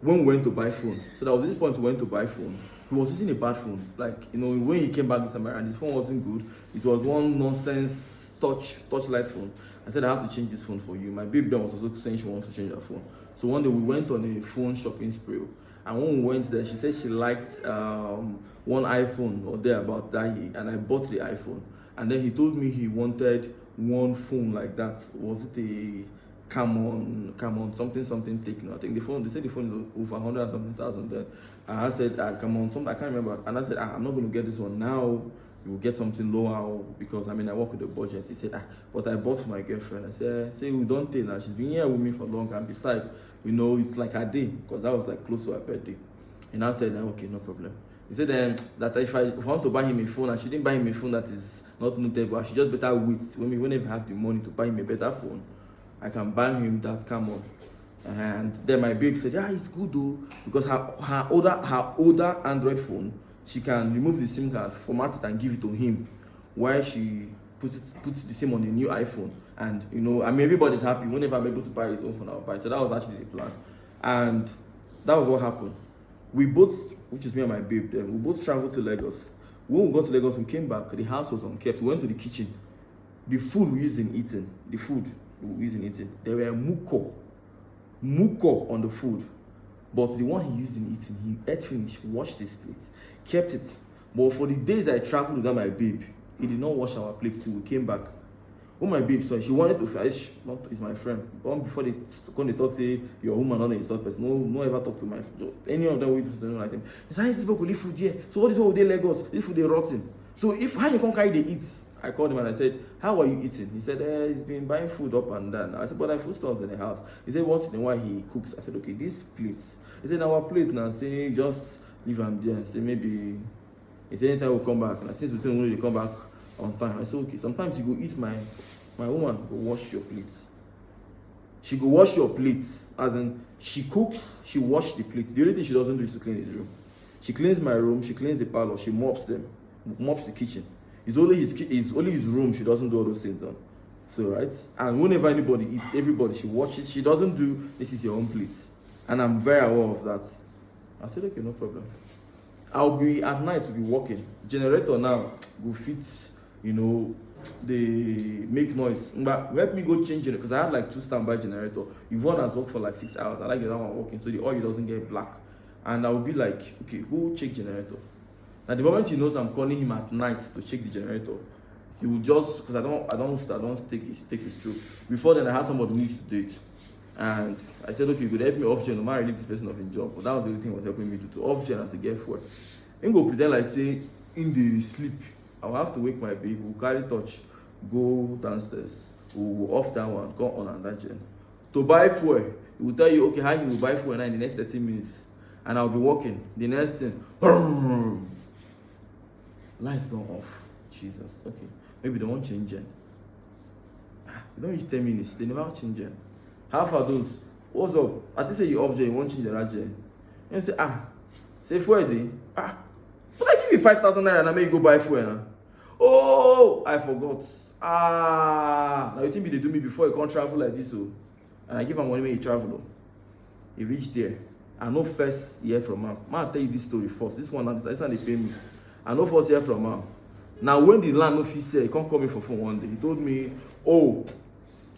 when we went to buy phone. So there was this point we went to buy phone. He was using a bad phone. Like, when he came back this summer and his phone wasn't good, it was one nonsense touchlight phone. I said, I have to change this phone for you. My babe then was also saying she wants to change her phone. So one day we went on a phone shopping spree. And when we went there, she said she liked one iPhone or thereabout that year, and I bought the iPhone. And then he told me he wanted one phone like that. Was it a Camon something Techno? I think they said the phone is over 100 and something thousand then. And I said, come on, something I can't remember. And I said, I'm not going to get this one now. You will get something lower, because I work with a budget. He said, but I bought for my girlfriend. I said, say we don't take now. She's been here with me for long, and besides, it's like her day, because that was like close to her birthday. And I said, okay, no problem. He said that if I want to buy him a phone, I shouldn't buy him a phone that is not notable. I should just better wait. Whenever I have the money to buy him a better phone, I can buy him that Camon. And then my babe said, it's good though, because her older Android phone, she can remove the SIM card, format it, and give it to him, while she puts the same on the new iPhone. And everybody's happy. Whenever I'm able to buy his own phone, I'll buy. So that was actually the plan, and that was what happened. We both, which is me and my babe, then we both traveled to Lagos. When we got to Lagos, we came back. The house was unkept. We went to the kitchen. The food we used in eating, there were muko on the food. But the one he used in eating, he ate finish, washed his plate, kept it. But for the days I traveled without my babe, he did not wash our plates till we came back. When my babe saw, she wanted to fish, not is my friend. But before they talk, say your woman not an insult person. No ever talk to my friend. Any of them we do not like them. He said, this people could leave food here. So what is what they Lagos? This food they rotten. So if how you can't carry they eat? I called him and I said, how are you eating? He said, he's been buying food up and down. I said, but I have food stores in the house. He said, once in a while he cooks. I said, okay, this place. He said, our plate now. Say, just leave him there. Say, maybe. He said, anytime we'll come back. And since we say we come back on time, I said, okay. Sometimes you go eat my woman go wash your plates. She go wash your plates. As in, she cooks, she washes the plates. The only thing she doesn't do is to clean his room. She cleans my room, she cleans the parlor, she mops the kitchen. It's only his room she doesn't do all those things on. So right? And whenever anybody eats, everybody, she watches. She doesn't do, this is your own plate. And I'm very aware of that. I said, okay, no problem. I'll be at night to be working. Generator now will fit, they make noise. But help me go change it, because I have like 2 standby generator. If one has worked for like 6 hours, I like the other one working, so the oil doesn't get black. And I will be like, okay, go check generator. Now the moment he knows I'm calling him at night to check the generator, he will just, because I don't take his stroke. Before then I had somebody who used to do it. And I said, okay, you could help me off gen. No matter leave this person off in job. But that was the only thing was helping me to off gen and to get fuel. Him go pretend like say in the sleep. I will have to wake my baby. We'll carry torch, go downstairs. We'll off that one, go on and that gen. To buy fuel, he will tell you, okay, how you will buy fuel now in the next 30 minutes. And I'll be walking. The next thing, lights not off. Jesus, okay. Maybe they won't change gen. You don't reach 10 minutes, they never change gen. How far those? What's up? I think say you off gen, you won't change the right gen. And you say, say fuel day. But I give you 5,000 naira and I make you go buy fuel now. Oh, I forgot. Now you think they do me before you can't travel like this, oh. And I give him money when you travel. Oh. He reached there. I know first hear from him. Man, tell you this story first. This one they pay me. I know first hear from him. Now when the land no fit sell, he can't call me for phone one day. He told me, oh,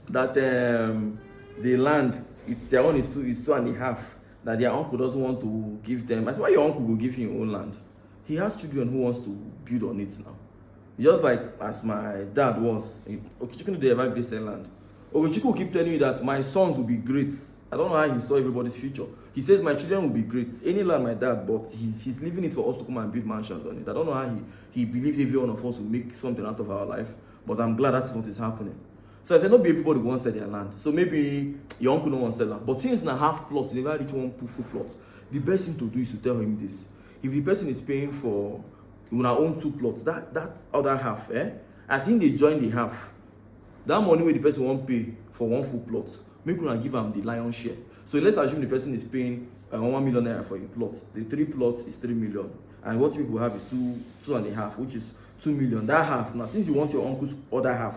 that the land, it's their own is 2.5. That their uncle doesn't want to give them. I said, why your uncle will give you your own land? He has children who wants to build on it now. Just like as my dad was. Okechukwu they ever grace land. Okechukwu will keep telling you that my sons will be great. I don't know how he saw everybody's future. He says my children will be great. Any land my dad bought, he's leaving it for us to come and build mansions on it. I don't know how he believes every one of us will make something out of our life, but I'm glad that is what is happening. So I said, not be everybody wants to sell their land. So maybe your uncle don't want to sell land. But since na half plot, you never reach one full plot. The best thing to do is to tell him this. If the person is paying for una own 2 plots, that other half, as in they join the half, that money where the person won't pay for 1 full plot, make una give them the lion's share. So let's assume the person is paying 1 million naira for a plot. The 3 plots is 3 million, and what people have is 2.5, which is 2 million. That half now, since you want your uncle's other half,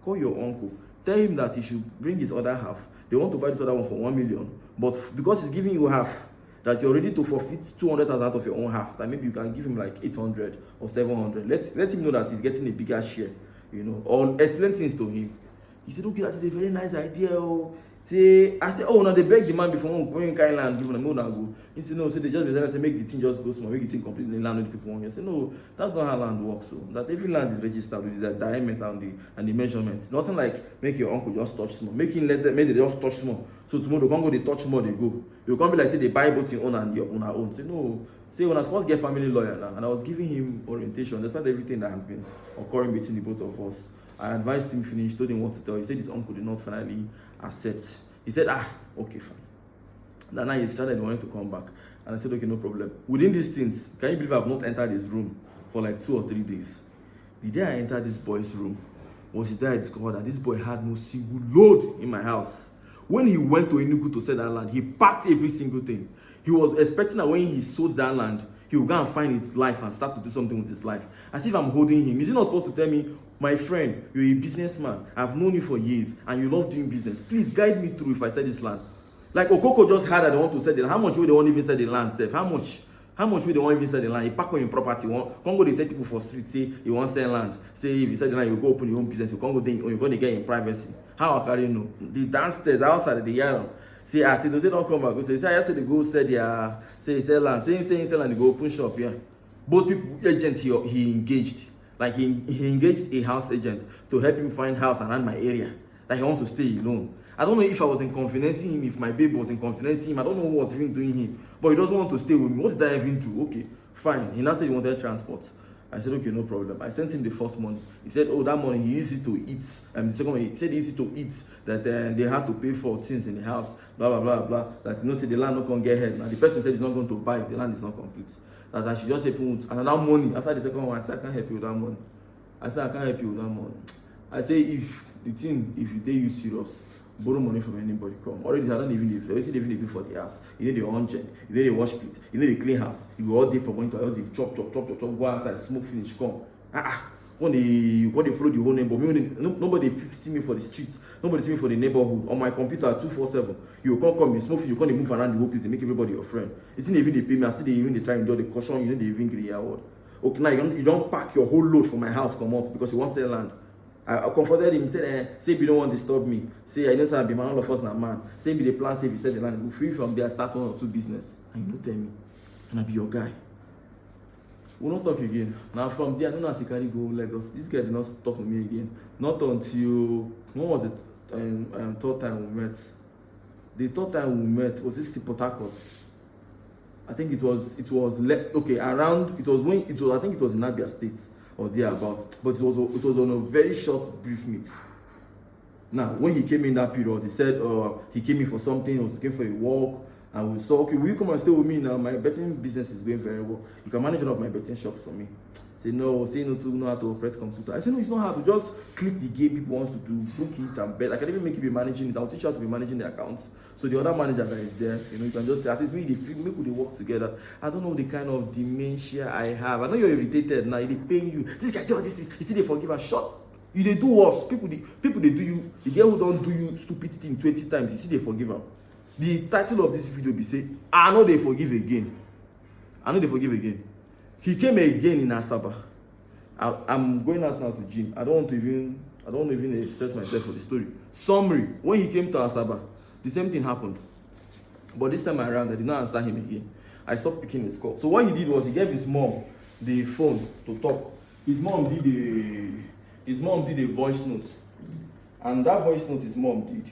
call your uncle, tell him that he should bring his other half. They want to buy this other one for 1 million, but because he's giving you half, that you're ready to forfeit 200,000 out of your own half, that maybe you can give him like 800 or 700. Let him know that he's getting a bigger share, or explain things to him. He said, okay, that is a very nice idea. Oh. I said, oh, now they beg the man before when you carry land, give them a go. He said, no, so they just say, make the thing just go small, make the thing completely land with people on here. I said, no, that's not how land works. So that every land is registered with the diameter and the measurement. Nothing like make your uncle just touch small. Make they just touch small. So tomorrow they can't go, they touch more, they go. You can't be like, say they buy both your own and your own. Say, no. Say when I was supposed to get family lawyer now, and I was giving him orientation, despite everything that has been occurring between the both of us. I advised him finish, told him what to tell. He said his uncle did not finally accept. He said, okay, fine. Then now he started wanting to come back. And I said, okay, no problem. Within these things, can you believe I've not entered his room for like 2 or 3 days? The day I entered this boy's room was the day I discovered that this boy had no single load in my house. When he went to Enugu to sell that land, he packed every single thing. He was expecting that when he sold that land, he will go and find his life and start to do something with his life. As if I'm holding him. Is he not supposed to tell me, my friend, you're a businessman, I've known you for years, and you love doing business. Please guide me through if I sell this land. Like Okoko just had that they want to sell the land. How much will they want even sell the land, Seth? How much will they want even sell the land? He pack on your property. Can't go they take people for street, say you want sell land. Say if you sell the land, you go open your own business. You can't go there, or you're going to get in privacy. How I carry know? The downstairs, outside the yard. See, I say, they don't come back. Say, I say they go sell their, say sell land. Say he sell land, they go open shop, yeah. Both people, agents he engaged. Like he engaged a house agent to help him find house around my area. That he wants to stay alone. I don't know if I was inconveniencing him, if my baby was inconveniencing him. I don't know who was even doing him. But he doesn't want to stay with me. What did I even do? Okay, fine. He now said he wanted transport. I said, okay, no problem. I sent him the first money. He said, oh, that money he used it to eat. The second one, he said he used it to eat. That they had to pay for things in the house. Blah, blah, blah, blah. That, say the land not going to get ahead. Now, the person said he's not going to buy if the land is not complete. That I should just help him with another money. After the second one, I said, I can't help you with that money. I said, I can't help you with that money. I say, if they use serious, borrow money from anybody, come. Already, I don't even live. Everything they even do for the house. You need the engine, you need the wash pit, you need the clean house. You go all day for going to all the chop, go outside, smoke finish, come. When they follow the whole neighbor, nobody see me for the streets, nobody see me for the neighborhood. On my computer 247, you can't come, you smoke, you can't move around the whole place, they make everybody your friend. It's not even they pay me, I still they try and do the caution, you know they even get the award. Okay, now you don't pack your whole load from my house, come out because you want to sell land. I comforted him, said, say if you don't want to disturb me, say I know sir, I be man, all of us now man. Say if the plan, say if you sell the land, go free from there, start 1 or 2 business. And you don't tell me, and I be your guy. We'll not talk again. Now from there, I don't know as he carry go Lagos. This guy did not talk to me again. Not until, when was it? Third time we met. The third time we met was this Port Harcourt. I think okay, around, it was when it was, I think it was in Abia State or thereabouts, but it was on a very short brief meet. Now, when he came in that period, he said he came in for something, he was looking for a walk, and we saw, okay, will you come and stay with me now? My betting business is going very well. You can manage one of my betting shops for me. Say no to know how to press computer. I said no, it's not hard to just click the game people wants to do, book it and bet. I can even make you be managing it. I'll teach you how to be managing the accounts. So the other manager that is there, you can just at least make they work together. I don't know the kind of dementia I have. I know you're irritated now, they paying you. This guy does this, you see they forgive a shot. You they do worse. People they do you, the girl who don't do you stupid thing 20 times, you see they forgive her. The title of this video be say, I know they forgive again. He came again in Asaba. I'm going out now to gym. I don't want to even stress myself for the story. Summary: when he came to Asaba, the same thing happened. But this time around, I did not answer him again. I stopped picking his call. So what he did was he gave his mom the phone to talk. His mom did a voice note. And that voice note his mom did,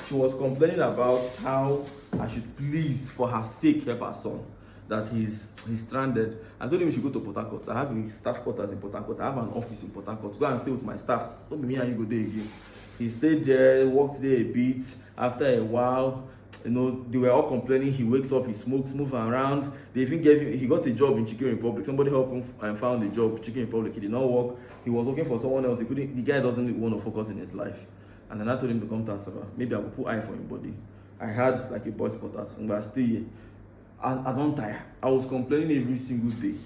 she was complaining about how I should please, for her sake, help her son. That he's stranded. I told him he should go to Port Harcourt. I have a staff quarters in Port Harcourt. I have an office in Port Harcourt. Go and stay with my staff. Don't be me and you go there again. He stayed there, worked there a bit. After a while, they were all complaining. He wakes up, he smokes, moves around. They even he got a job in Chicken Republic. Somebody helped him and found a job, Chicken Republic. He did not work. He was working for someone else. The guy doesn't want to focus in his life. And then I told him to come to Asaba. Maybe I will put eye for him body. I had like a boys quarters, and I stay here. I don't tire. I was complaining every single day.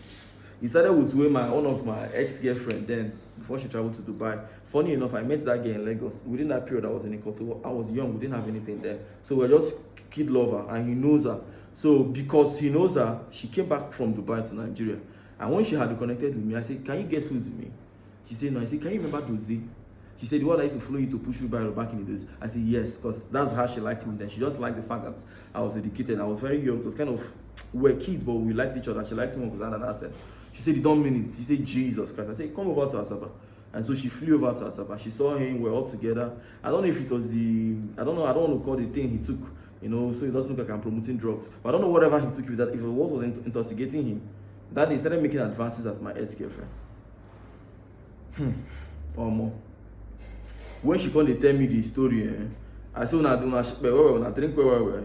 He started with one of my ex-girlfriend then, before she traveled to Dubai. Funny enough, I met that girl in Lagos. Within that period, I was in a couple. I was young, we didn't have anything then. So we're just kid lover, and he knows her. So because he knows her, she came back from Dubai to Nigeria. And when she had connected with me, I said, can you guess who's me? She said, no. I said, can you remember Dozie? She said, the one I used to follow you to push you by back in the days. I said, yes, because that's how she liked me then. She just liked the fact that I was educated. I was very young. It was kind of, we were kids, but we liked each other. She liked me because I had an accent. She said, you don't mean it. She said, Jesus Christ. I said, come over to Asaba. And so she flew over to Asaba. She saw him, we're all together. I don't know if it was I don't want to call the thing he took, so it doesn't look like I'm promoting drugs. But I don't know whatever he took with that, if it was intoxicating him. That he started making advances at my ex-girlfriend. Or more. When she come, they tell me the story. I say, when I drink well.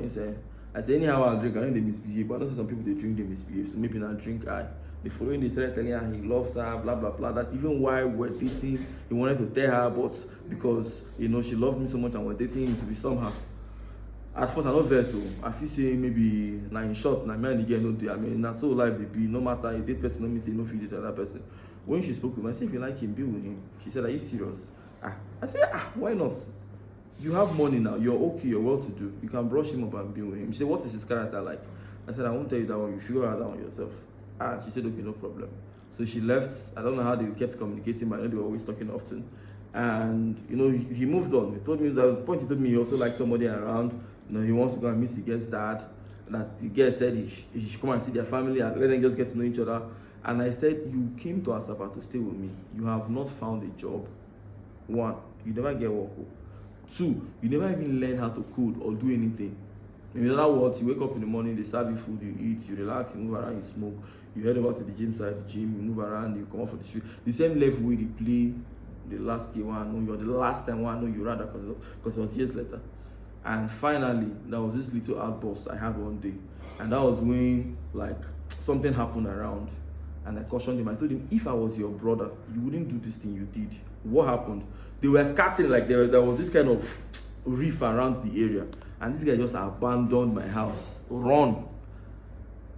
I say, anyhow I drink, I know they misbehave. But I know some people they drink, they misbehave. So maybe not drink. The following day, started telling her he loves her, blah blah blah. That's even why we're dating. He wanted to tell her, but because she loved me so much and we're dating, it to be somehow. At first, I know there, so I feel say maybe in short, me and the girl no day. I mean, that's so life they be. No matter if date person, no mean say no feed the other person. When she spoke to me, I said, if you like him, be with him. She said, are you serious? I said, why not? You have money now, you're okay, you're well to do. You can brush him up and be with him. She said, what is his character like? I said, I won't tell you that one, you figure out that one yourself. She said, okay, no problem. So she left. I don't know how they kept communicating, but I know they were always talking often. And he moved on. He told me that the point he told me he also liked somebody around. He wants to go and meet the girl's dad. That the girl said he should come and see their family and let them just get to know each other. And I said, you came to Asaba to stay with me. You have not found a job. 1, you never get work. 2, you never even learn how to code or do anything. In other words, you wake up in the morning, they serve you food, you eat, you relax, you move around, you smoke. You head over to the gym side, you move around, you come off for the street. The same level way they play the last year one, no, you're the last time one, no, you rather because it was years later. And finally, there was this little outburst I had one day. And that was when something happened around. And I cautioned him. I told him, if I was your brother, you wouldn't do this thing you did. What happened? They were scattering, there was this kind of reef around the area. And this guy just abandoned my house. Run,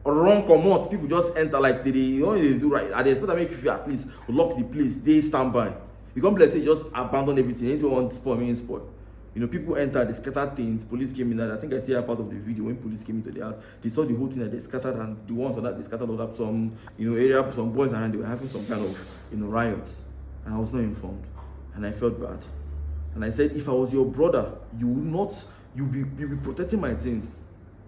come out. People just enter they do right. And they expect to make you feel at least lock the place. They stand by. You can't say just abandon everything. Anything want to spoil, me spoil. People enter, they scatter things. Police came in. I think I see a part of the video when police came into the house. They saw the whole thing that they scattered, and the ones on that they scattered all up some area, some boys around. They were having some kind of riots, and I was not informed, and I felt bad. And I said, if I was your brother, you'll be protecting my things.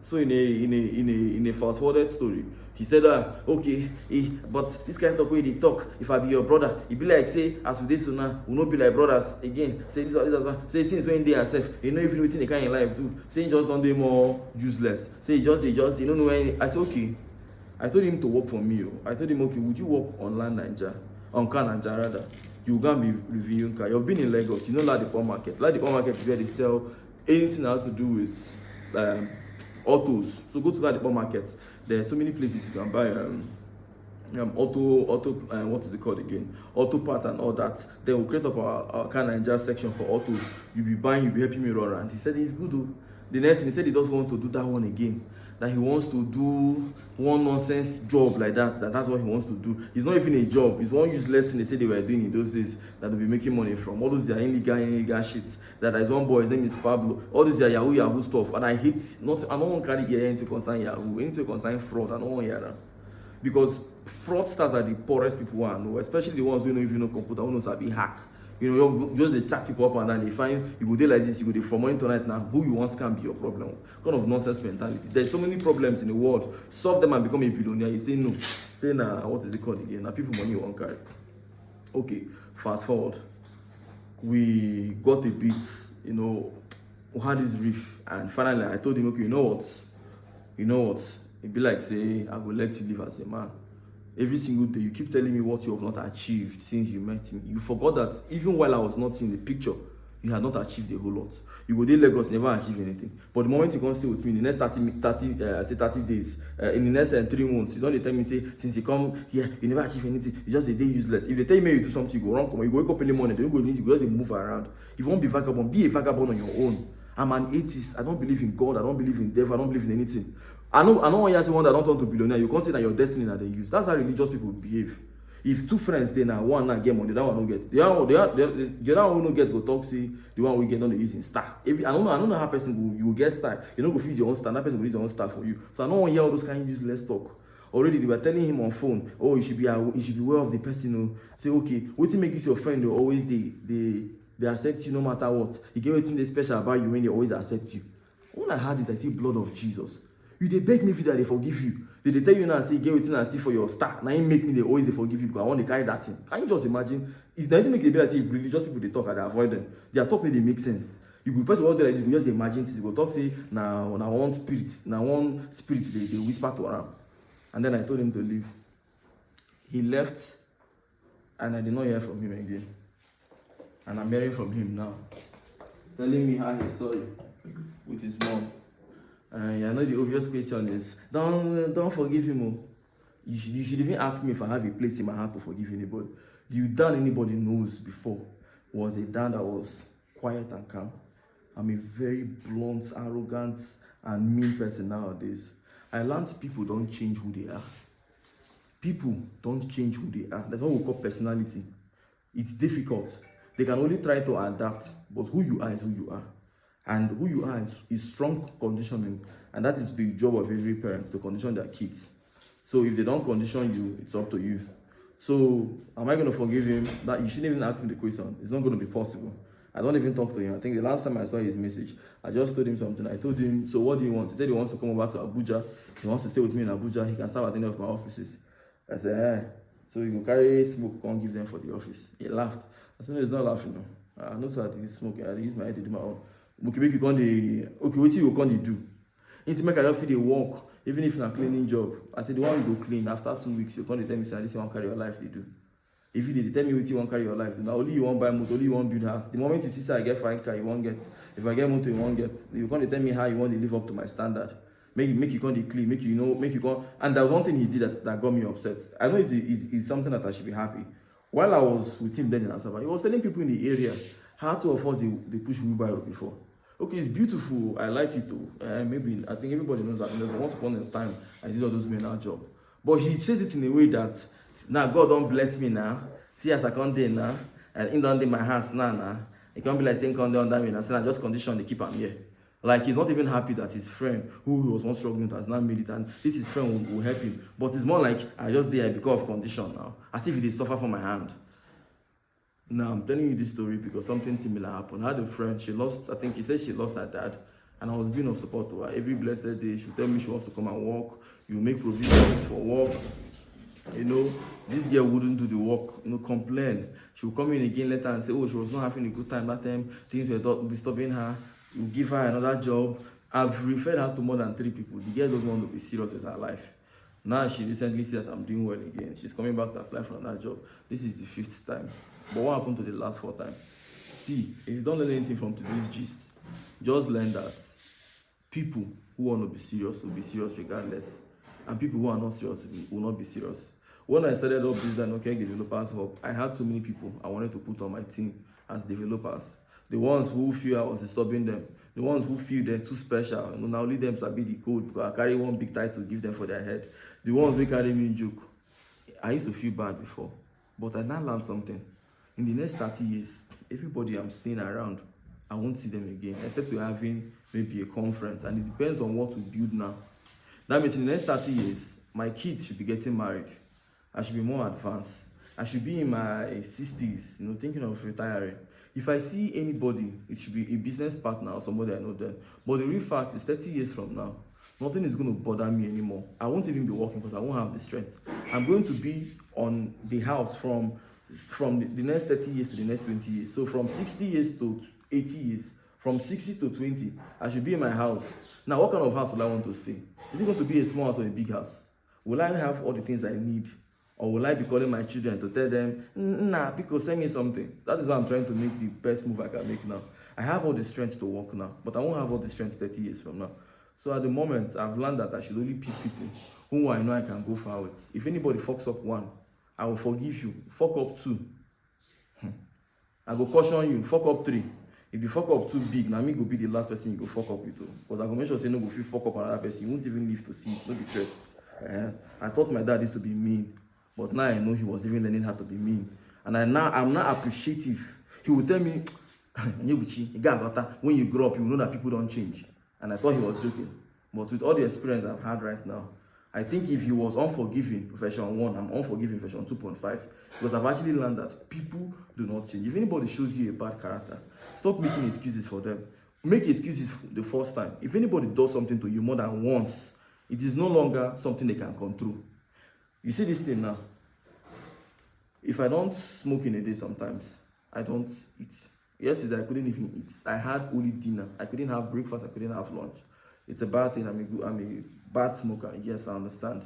So in a fast forwarded story, he said, okay, but this kind of talk wey dey talk, if I be your brother, e be like say as we dey so now, we no be like brothers again. Say this say since when dey herself, you know even wetin the kind of life do. Say he just don dey more useless. Say he just you don't know when. I said okay. I told him to work for me. I told him, okay, would you work on Naija, on Car Naija rather? You go and be reviewing car. You've been in Lagos, you know Ladipo Market. Ladipo Market is where they sell anything that has to do with autos. So go to Ladipo Market. There are so many places you can buy auto what is it called again? Auto parts and all that. Then we'll create up our Car Naija section for autos. You'll be buying, you'll be helping me run around. He said it's good though. The next thing he said he doesn't want to do that one again. That he wants to do one nonsense job like that's what he wants to do. It's not even a job, it's one useless thing they say they were doing in those days that they'll be making money from. All those are illegal shit. That there is one boy, his name is Pablo. All these are Yahoo stuff. And I hate I don't want to carry anything to concern Yahoo, anything to concern fraud. I don't want to hear that. Because fraudsters are the poorest people I know, especially the ones who don't even know computer, who knows how to be hacked. You know, just they chat people up and then they find you go there like this, you go there from morning to night now. Who you want can be your problem. Kind of nonsense mentality. There's so many problems in the world. Solve them and become a billionaire. You say no. Say nah, what is it called again? Now people money you won't carry. Okay, fast forward. We got a bit, you know, we had this riff, and finally I told him, okay, you know what? It'd be like say, I will let you live as a man. Every single day, you keep telling me what you have not achieved since you met me. You forgot that even while I was not in the picture, you had not achieved a whole lot. You go to Lagos, never achieve anything. But the moment you come stay with me, in the next 30 days, in the next 3 months, you don't tell me, say, since you come here, you never achieve anything. It's just a day useless. If they tell me you do something, you go wrong, you go wake up in the morning, you go just move around. If you won't be vagabond, be a vagabond on your own. I'm an atheist. I don't believe in God. I don't believe in devil. I don't believe in anything. I know when you say one that don't turn to billionaire, you can't say that your destiny that they use. That's how religious people behave. If two friends they now one now get money, the other one don't get. The other one who don't get go talk say the one we get on the using star. If I don't know how person go you will get star. You don't go use your own star. That person will use your own star for you. So I don't want to hear all those kind of useless talk. Already they were telling him on phone, oh you should be aware of the person. You know. Say okay, what to make this your friend? They always they accept you no matter what. You get anything they special about you when they always accept you. When I heard it, I see blood of Jesus. You they beg me that they forgive you. They tell you now say get wetin I see for your star. Now you make me they always they forgive you because I want to carry that thing. Can you just imagine? It's nothing make it be like if religious people they talk and they avoid them. Their talk they make sense. You could first of all like this, you just imagine you go talk say now one spirit they whisper to around. And then I told him to leave. He left and I did not hear from him again. And I'm hearing from him now. Telling me how he saw you with his mom. I know the obvious question is, don't forgive him. You should even ask me if I have a place in my heart to forgive anybody. The Dan anybody knows before was a Dan that was quiet and calm. I'm a very blunt, arrogant, and mean person nowadays. I learned people don't change who they are. People don't change who they are. That's what we call personality. It's difficult. They can only try to adapt, but who you are is who you are. And who you are is strong conditioning, and that is the job of every parent to condition their kids. So if they don't condition you, it's up to you. So am I going to forgive him? That you shouldn't even ask me the question. It's not going to be possible. I don't even talk to him. I think the last time I saw his message, I just told him something. I told him, so what do you want? He said he wants to come over to Abuja. He wants to stay with me in Abuja. He can serve at any of my offices. I said, so you can carry smoke, come give them for the office. He laughed. I said, no, he's not laughing. No. I know sir, I smoke. I use my head to do my own. Okay, make you come okay, what you can do? It's make I just feel the work, even if it's a cleaning job. I said the one you go clean after 2 weeks, you can't tell me say this one carry your life they do. If you tell me what you want carry your life, now only you want buy motor, only you want build house. The moment you see say I get fine car, you won't get. If I get motor, you won't get. You can't tell me how you want to live up to my standard. Make you can't clean, make you can't. And there was one thing he did that got me upset. I know it's something that I should be happy. While I was with him then in Asaba, he was telling people in the area how to afford they push wheelbarrow before. Okay, it's beautiful. I like it too. Maybe I think everybody knows that. There's once upon a time I did all those men our job, but he says it in a way that now God don't bless me now. See as I come there now, and in down my hands now. It can't be like saying come down me and say I just condition to keep him here. Like he's not even happy that his friend who he was once struggling with has now made it, and this his friend will help him. But it's more like I just there because of condition now, as if he did suffer from my hand. Now I'm telling you this story because something similar happened. I had a friend, I think he said she lost her dad, And I was being of support to her. Every blessed day, she'll tell me she wants to come and work. You make provisions for work. You know, this girl wouldn't do the work, complain. She would come in again later and say, oh, she was not having a good time that time. Things were disturbing her. To give her another job. I've referred her to more than 3 people. The girl doesn't want to be serious with her life. Now she recently said that I'm doing well again. She's coming back to apply for another job. This is the 5th time. But what happened to the last 4 times? See, if you don't learn anything from today's gist, just learn that people who want to be serious will be serious regardless. And people who are not serious will not be serious. When I started up this dannyokec Developers Hub, I had so many people I wanted to put on my team as developers. The ones who feel I was disturbing them, the ones who feel they're too special, now lead them to be the code because I carry one big title to give them for their head. The ones who carry me joke. I used to feel bad before, but I now learned something. In the next 30 years, everybody I'm seeing around, I won't see them again, except we're having maybe a conference, and it depends on what we build now. That means in the next 30 years, my kids should be getting married. I should be more advanced. I should be in my 60s, thinking of retiring. If I see anybody, it should be a business partner or somebody I know then. But the real fact is 30 years from now, nothing is going to bother me anymore. I won't even be working because I won't have the strength. I'm going to be on the house from the next 30 years to the next 20 years. So from 60 years to 80 years, from 60 to 20, I should be in my house. Now, what kind of house will I want to stay? Is it going to be a small house or a big house? Will I have all the things I need? Or will I be calling my children to tell them, nah, because send me something? That is why I'm trying to make the best move I can make now. I have all the strength to work now, but I won't have all the strength 30 years from now. So at the moment, I've learned that I should only pick people whom I know I can go far with. If anybody fucks up 1, I will forgive you. Fuck up 2. I go caution you. Fuck up 3. If you fuck up too big, now me go be the last person you go fuck up with. Because I go make sure say no go feel fuck up another person. You won't even live to see it. No be threat. I thought my dad used to be mean. But now I know he was even learning how to be mean. And I'm now appreciative. He would tell me, when you grow up, you know that people don't change. And I thought he was joking. But with all the experience I've had right now, I think if he was unforgiving version 1, I'm unforgiving version 2.5. Because I've actually learned that people do not change. If anybody shows you a bad character, stop making excuses for them. Make excuses the first time. If anybody does something to you more than once, it is no longer something they can control. You see this thing now? If I don't smoke in a day sometimes, I don't eat. Yesterday, I couldn't even eat. I had only dinner. I couldn't have breakfast. I couldn't have lunch. It's a bad thing. I'm a bad smoker. Yes, I understand.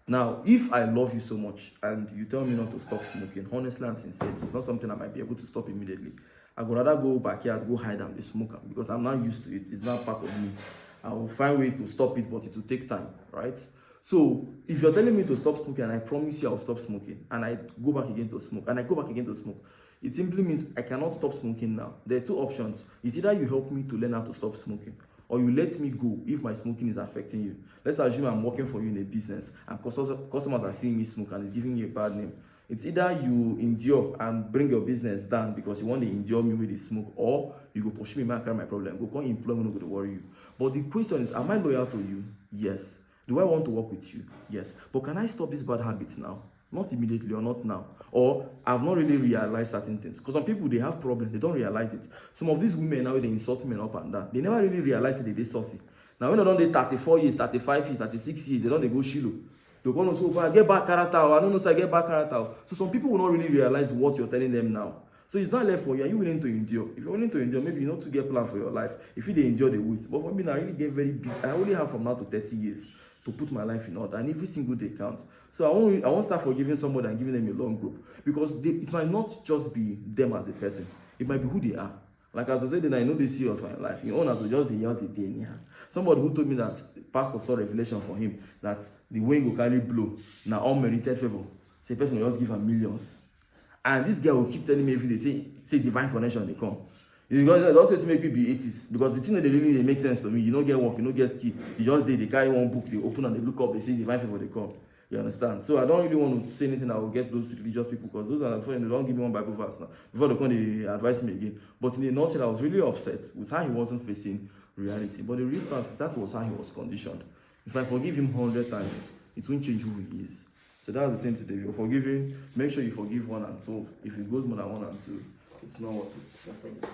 Now, if I love you so much and you tell me not to stop smoking, honestly and sincerely, it's not something I might be able to stop immediately. I would rather go backyard, go hide and be smoker because I'm not used to it. It's not part of me. I will find a way to stop it, but it will take time, right? So, if you're telling me to stop smoking and I promise you I'll stop smoking and I go back again to smoke and I go back again to smoke, it simply means I cannot stop smoking now. There are 2 options. It's either you help me to learn how to stop smoking or you let me go if my smoking is affecting you. Let's assume I'm working for you in a business and customers are seeing me smoke and it's giving you a bad name. It's either you endure and bring your business down because you want to endure me with the smoke, or you go push me and carry my problem. Go come employ me, no go to worry you. But the question is, am I loyal to you? Yes. Do I want to work with you? Yes. But can I stop this bad habit now? Not immediately or not now. Or I've not really realized certain things. Because some people, they have problems, they don't realize it. Some of these women now, they insult men up and down. They never really realize that they're saucy. Now when they don't, they 34 years, 35 years, 36 years, they don't, they go shilo. They go on, so I get back character, I don't know, so I get back character. So some people will not really realize what you're telling them now. So it's not left for you. Are you willing to endure? If you're willing to endure, maybe you know to get plan for your life. If you they endure, they will. But for me, I really get very big. I only have from now to 30 years to put my life in order, and every single day counts. So I won't start forgiving somebody and giving them a long group because it might not just be them as a person. It might be who they are. Like as I said, then I know they serious for your life. You own to just the year the day anyhow. Somebody who told me that pastor saw revelation for him that the way he will carry blow now unmerited favor. Say person will just give him millions. And this guy will keep telling me every day, say divine connection they come. It's also to make me be 80s because the thing that they really they make sense to me. You don't get work, you don't get skill. You just they carry one book, they open and they look up, they say divine favor they come. You understand? So I don't really want to say anything that will get those religious people because those are they don't give me one Bible verse now. Before they come, they advise me again. But in the nutshell, I was really upset with how he wasn't facing reality. But the real fact that was how he was conditioned. If I forgive him 100 times, it won't change who he is. So that's the thing today. If you're forgiving, make sure you forgive 1 and 2. If it goes more than 1 and 2, it's not worth it.